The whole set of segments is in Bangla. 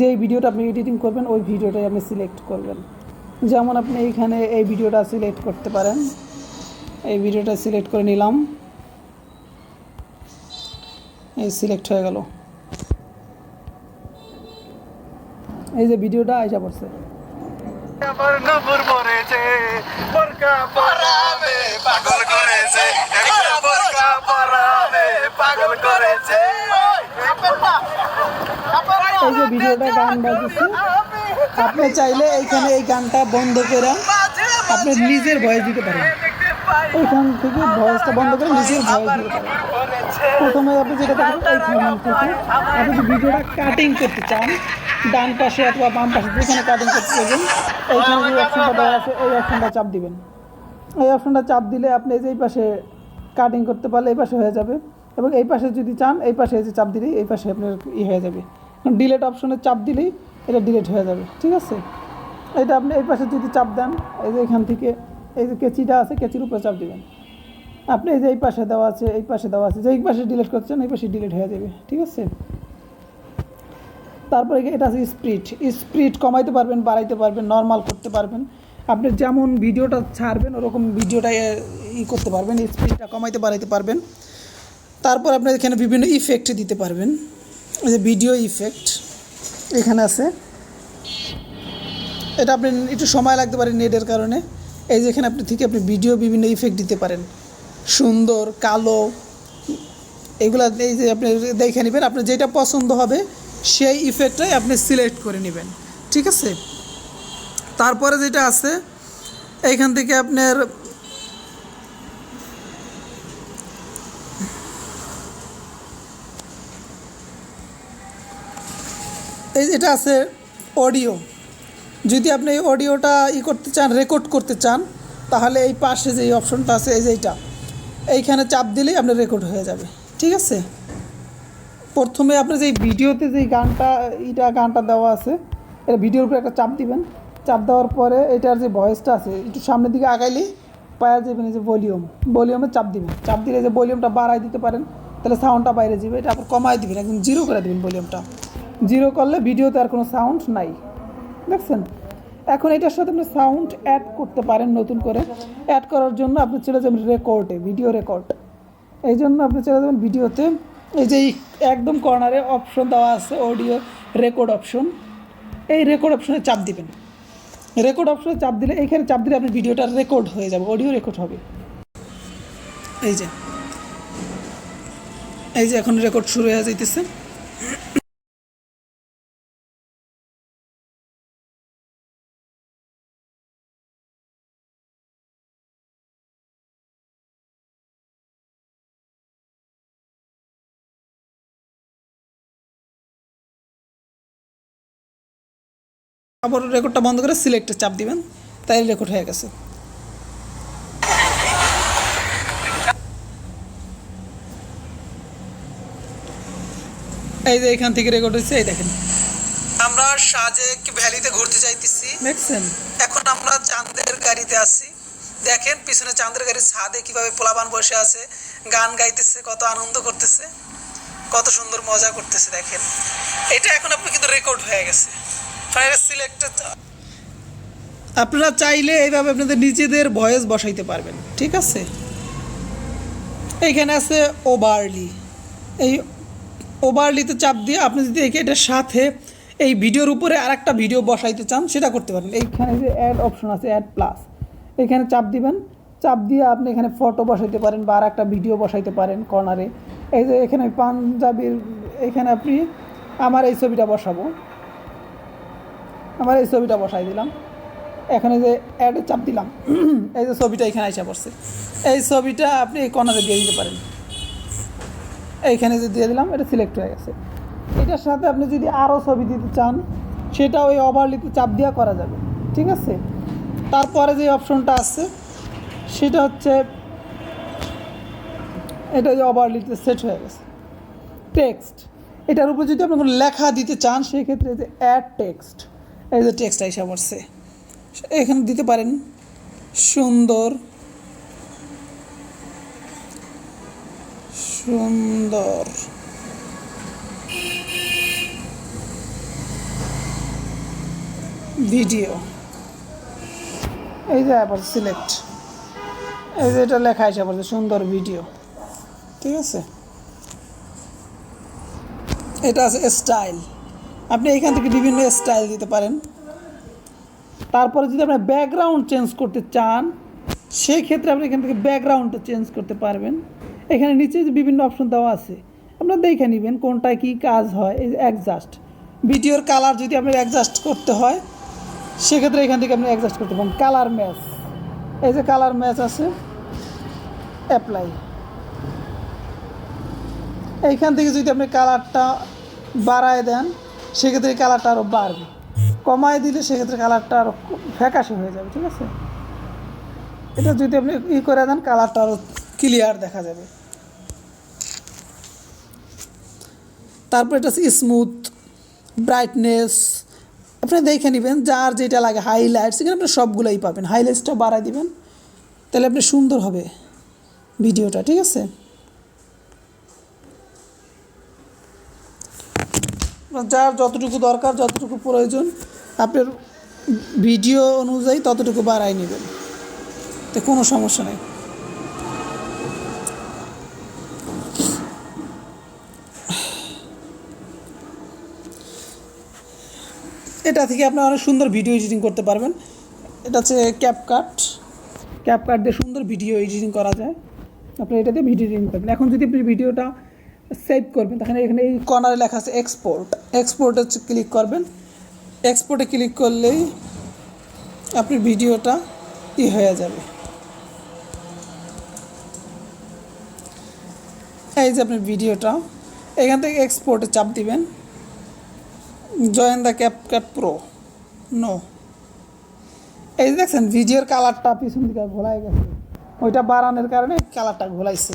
যে ভিডিওটা আপনি এডিটিং করবেন ওই ভিডিওটাই আপনি সিলেক্ট করবেন। যেমন আপনি এইখানে এই ভিডিওটা সিলেক্ট করতে পারেন। এই ভিডিওটা সিলেক্ট করে নিলাম, এই সিলেক্ট হয়ে গেল। এই যে ভিডিওটা আইসা পড়ছে। আমার নূপুর মরেছে, বোরকা পরাবে পাগল করেছে, একটা বোরকা পরাবে পাগল করেছে। এই যে ভিডিওটা গান বাজছে, আপনি চাইলে এইখানে এই গানটা বন্ধ করে আপনি নিজের ভয়েস দিতে পারেন। এইখান থেকে ভয়েসটা বন্ধ করে নিজের ভয়েস দিতে পারেন। প্রথমে আপনি যেটা করবেন, এইখান থেকে আপনি যদি ভিডিওটা কাটিং করতে চান, ডান পাশে অথবা বাম পাশে যেখানে কাটিং করতে চাইবেন, এইখানে যে অপশনটা দেওয়া আছে এই অপশনটা চাপ দিবেন। এই অপশনটা চাপ দিলে আপনি এই পাশে কাটিং করতে পারলে এই পাশে হয়ে যাবে, এবং এই পাশে যদি চান এই পাশে যে চাপ দিলেই এই পাশে আপনার হয়ে যাবে। ডিলেট অপশনে চাপ দিলেই এটা ডিলেট হয়ে যাবে, ঠিক আছে। এটা আপনি এই পাশে যদি চাপ দেন, এই যে এখান থেকে এই যে কেচিটা আছে, কেচির উপরে চাপ দিবেন। আপনি এই যে এই পাশে দেওয়া আছে, এই পাশে দেওয়া আছে, যে এই পাশে ডিলিট করছেন এই পাশে ডিলিট হয়ে যাবে, ঠিক আছে। তারপরে এটা আছে স্পিড। স্পিড কমাইতে পারবেন, বাড়াইতে পারবেন, নর্মাল করতে পারবেন। আপনি যেমন ভিডিওটা ছাড়বেন ওরকম ভিডিওটা করতে পারবেন, স্পিডটা কমাইতে বাড়াইতে পারবেন। তারপর আপনি এখানে বিভিন্ন ইফেক্ট দিতে পারবেন। এই যে ভিডিও ইফেক্ট এখানে আছে, এটা আপনি একটু সময় লাগতে পারে নেটের কারণে। এই যে এখানে আপনি থেকে আপনি ভিডিও বিভিন্ন ইফেক্ট দিতে পারেন, সুন্দর, কালো, এগুলো এই যে আপনি দেখে নেবেন, আপনার যেটা পছন্দ হবে সেই ইফেক্টটাই আপনি সিলেক্ট করে নেবেন, ঠিক আছে। তারপরে যেটা আছে এইখান থেকে আপনার এটা আছে অডিও। যদি আপনি এই অডিওটা করতে চান, রেকর্ড করতে চান, তাহলে এই পাশে যে অপশনটা আছে এই যে এইখানে চাপ দিলেই আপনার রেকর্ড হয়ে যাবে, ঠিক আছে। প্রথমে আপনি যে ভিডিওতে যে গানটা দেওয়া আছে, এটা ভিডিওর উপরে একটা চাপ দিবেন। চাপ দেওয়ার পরে এটার যে ভয়েসটা আছে একটু সামনের দিকে আগাইলেই পাওয়া যাবেন এই যে ভলিউমে চাপ দিবেন। চাপ দিলে যে ভলিউমটা বাড়াই দিতে পারেন, তাহলে সাউন্ডটা বাইরে যাবে। এটা আবার কমাই দিবেন, একদম জিরো করে দেবেন। ভলিউমটা জিরো করলে ভিডিওতে আর কোনো সাউন্ড নাই, দেখছেন। এখন এটার সাথে আপনি সাউন্ড অ্যাড করতে পারেন নতুন করে। অ্যাড করার জন্য আপনি চলে যাবেন রেকর্ডে, ভিডিও রেকর্ড। এই জন্য আপনি চলে যাবেন ভিডিওতে, এই যে একদম কর্নারে অপশন দেওয়া আছে অডিও রেকর্ড অপশন, এই রেকর্ড অপশনে চাপ দিবেন। রেকর্ড অপশনে চাপ দিলে এইখানে চাপ দিলে আপনার ভিডিওটা রেকর্ড হয়ে যাবে, অডিও রেকর্ড হবে। এই যে এখন রেকর্ড শুরু হয়ে যাইতেছে। আবার রেকর্ডটা বন্ধ করে সিলেক্টে চাপ দিবেন, তাই রেকর্ড হয়ে গেছে। এই যে এখান থেকে রেকর্ড হয়েছে, এই দেখেন। আমরা সাজেক ভ্যালিতে ঘুরতে যাইতেছি, দেখছেন। এখন আমরা চাঁদের গাড়িতে আছি, দেখেন পিছনে চাঁদের গাড়ির ছাদে কিভাবে পোলাপান বসে আছে, গান গাইতেছে, কত আনন্দ করতেছে, কত সুন্দর মজা করতেছে, দেখেন। এটা এখন আপনি কিন্তু রেকর্ড হয়ে গেছে। সিলেক্টেড আপনারা চাইলে এইভাবে আপনাদের নিজেদের ভয়েস বসাইতে পারবেন, ঠিক আছে। এইখানে আছে ওভারলি। এই ওভারলিতে চাপ দিয়ে আপনি যদি এটার সাথে এই ভিডিওর উপরে আরেকটা ভিডিও বসাইতে চান সেটা করতে পারেন। এইখানে যে অ্যাড অপশন আছে, অ্যাড প্লাস, এখানে চাপ দিবেন। চাপ দিয়ে আপনি এখানে ফটো বসাইতে পারেন বা আর একটা ভিডিও বসাইতে পারেন কর্নারে। এই যে এখানে পাঞ্জাবির, এখানে আপনি আমার এই ছবিটা বসাবো, আমার এই ছবিটা বসাই দিলাম। এখানে যে অ্যাডে চাপ দিলাম, এই যে ছবিটা এখানে এসে পড়ছে, এই ছবিটা আপনি এই কর্নারে দিয়ে দিতে পারেন। এইখানে যে দিয়ে দিলাম, এটা সিলেক্ট হয়ে গেছে। এটার সাথে আপনি যদি আরও ছবি দিতে চান সেটা ওই ওভারলিতে চাপ দেওয়া করা যাবে, ঠিক আছে। তারপরে যে অপশনটা আছে সেটা হচ্ছে এটা যে ওভারলিতে সেট হয়ে গেছে টেক্সট। এটার উপর যদি আপনি কোনো লেখা দিতে চান সেক্ষেত্রে যে অ্যাড টেক্সট, এই যে টেক্সটটা এসে পড়ছে, এখানে দিতে পারেন। সুন্দর সুন্দর ভিডিও, এই যে আবার সিলেক্ট, এই যে এটা লেখা আছে আবার সুন্দর ভিডিও, ঠিক আছে। এটা আছে স্টাইল, আপনি এখান থেকে বিভিন্ন স্টাইল দিতে পারেন। তারপরে যদি আপনি ব্যাকগ্রাউন্ড চেঞ্জ করতে চান সেই ক্ষেত্রে আপনি এখান থেকে ব্যাকগ্রাউন্ডটা চেঞ্জ করতে পারবেন। এখানে নিচে যে বিভিন্ন অপশন দেওয়া আছে আপনারা দেখে নেবেন কোনটায় কী কাজ হয়। এই যে অ্যাডজাস্ট, ভিডিওর কালার যদি আপনার অ্যাডজাস্ট করতে হয় সেক্ষেত্রে এখান থেকে আপনি অ্যাডজাস্ট করতে পারেন। কালার ম্যাচ, এই যে কালার ম্যাচ আছে, অ্যাপ্লাই। এইখান থেকে যদি আপনি কালারটা বাড়ায় দেন সেক্ষেত্রে এই কালারটা আরও বাড়বে, কমায় দিলে সেক্ষেত্রে কালারটা আরও ফ্যাকাশে হয়ে যাবে, ঠিক আছে। এটা যদি আপনি করে দেন কালারটা আরও ক্লিয়ার দেখা যাবে। তারপর এটা স্মুথ, ব্রাইটনেস আপনি দেখে নেবেন যার যেটা লাগে। হাইলাইটস, এখানে আপনি সবগুলোই পাবেন। হাইলাইটসটা বাড়ায় দিবেন তাহলে আপনি সুন্দর হবে ভিডিওটা, ঠিক আছে। যার যতটুকু দরকার, যতটুকু প্রয়োজন আপনার ভিডিও অনুযায়ী ততটুকু বাড়াই নেবেন, তো কোনো সমস্যা নেই। এটা থেকে আপনি অনেক সুন্দর ভিডিও এডিটিং করতে পারবেন। এটা হচ্ছে ক্যাপকাট, ক্যাপকাট দিয়ে সুন্দর ভিডিও এডিটিং করা যায়। আপনি এটা দিয়ে ভিডিও এডিটিং করবেন। এখন যদি আপনি ভিডিওটা সেভ করবেন তখন এখানে এই কর্নারে লেখা আছে এক্সপোর্ট, এক্সপোর্টে হচ্ছে ক্লিক করবেন। এক্সপোর্টে ক্লিক করলেই আপনার ভিডিওটা হয়ে যাবে। এই যে আপনার ভিডিওটা, এখান থেকে এক্সপোর্টে চাপ দিবেন, join the CapCut pro, no. এই যে দেখছেন ভিডিওর কালারটা পিছন দিকে ঘোলাই গেছে, ওইটা বাড়ানোর কারণে কালারটা ঘোলাইছে,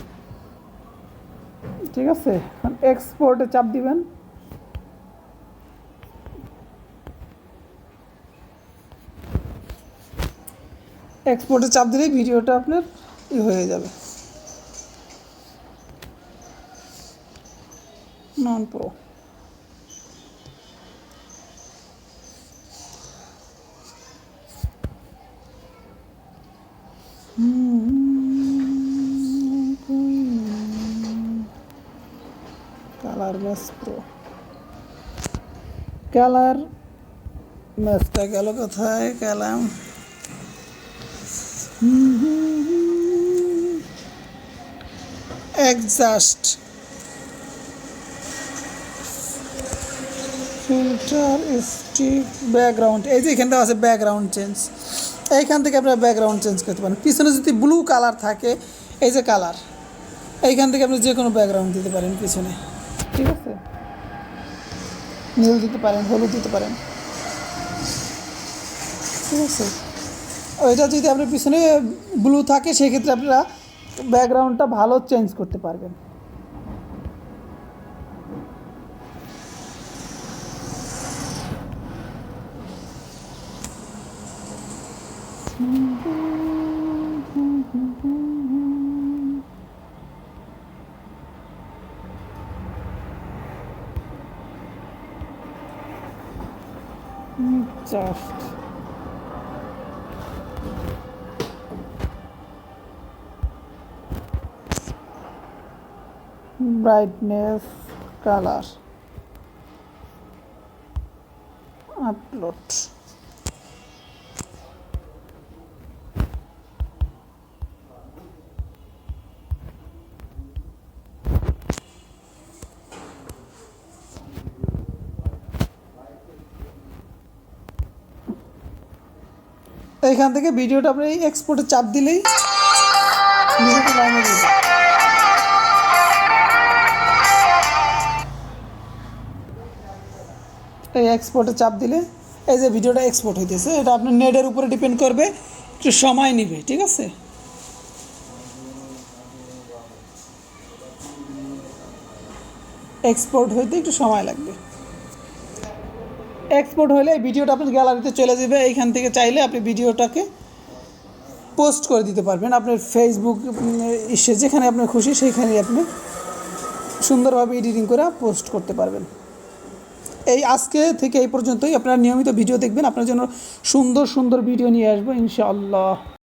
ঠিক আছে। এখন এক্সপোর্টে চাপ দিবেন, এক্সপোর্টে চাপ দিলেই ভিডিওটা আপনার হয়ে যাবে। Non pro, colour match pro, colour ম্যাচটা গেল কোথায়, গেলাম অ্যাডজাস্ট, ফিল্টার, স্টিক, ব্যাকগ্রাউন্ড। এই যে এখানটা আছে ব্যাকগ্রাউন্ড চেঞ্জ, এইখান থেকে আপনারা ব্যাকগ্রাউন্ড চেঞ্জ করতে পারেন। পিছনে যদি ব্লু কালার থাকে, এই যে কালার, এইখান থেকে আপনি যে কোনো ব্যাকগ্রাউন্ড দিতে পারেন পিছনে, ঠিক আছে। নীল দিতে পারেন, হলুদ দিতে পারেন, ঠিক আছে। ওইটা যদি আপনার পিছনে ব্লু থাকে সেক্ষেত্রে আপনারা ব্যাকগ্রাউন্ডটা ভালো চেঞ্জ করতে পারবেন। Just brightness, colour, upload. এইখান থেকে ভিডিওটা আপনি এক্সপোর্টে চাপ দিলেই ভিডিওটা বানিয়ে দেবে। এই এক্সপোর্টে চাপ দিলে এই যে ভিডিওটা এক্সপোর্ট হইতেছে, এটা আপনার নেটের উপরে ডিপেন্ড করবে, একটু সময় নেবে, ঠিক আছে। এক্সপোর্ট হইতে একটু সময় লাগবে। এক্সপোর্ট হলে ভিডিওটা আপনার গ্যালারিতে চলে যাবে। এইখান থেকে চাইলে আপনি ভিডিওটাকে পোস্ট করে দিতে পারবেন আপনার ফেসবুক যেখানে আপনার খুশি সেইখানে আপনি সুন্দরভাবে এডিটিং করে পোস্ট করতে পারবেন। এই আজকে থেকে এই পর্যন্তই। আপনারা নিয়মিত ভিডিও দেখবেন, আপনার জন্য সুন্দর সুন্দর ভিডিও নিয়ে আসবো ইনশাআল্লাহ।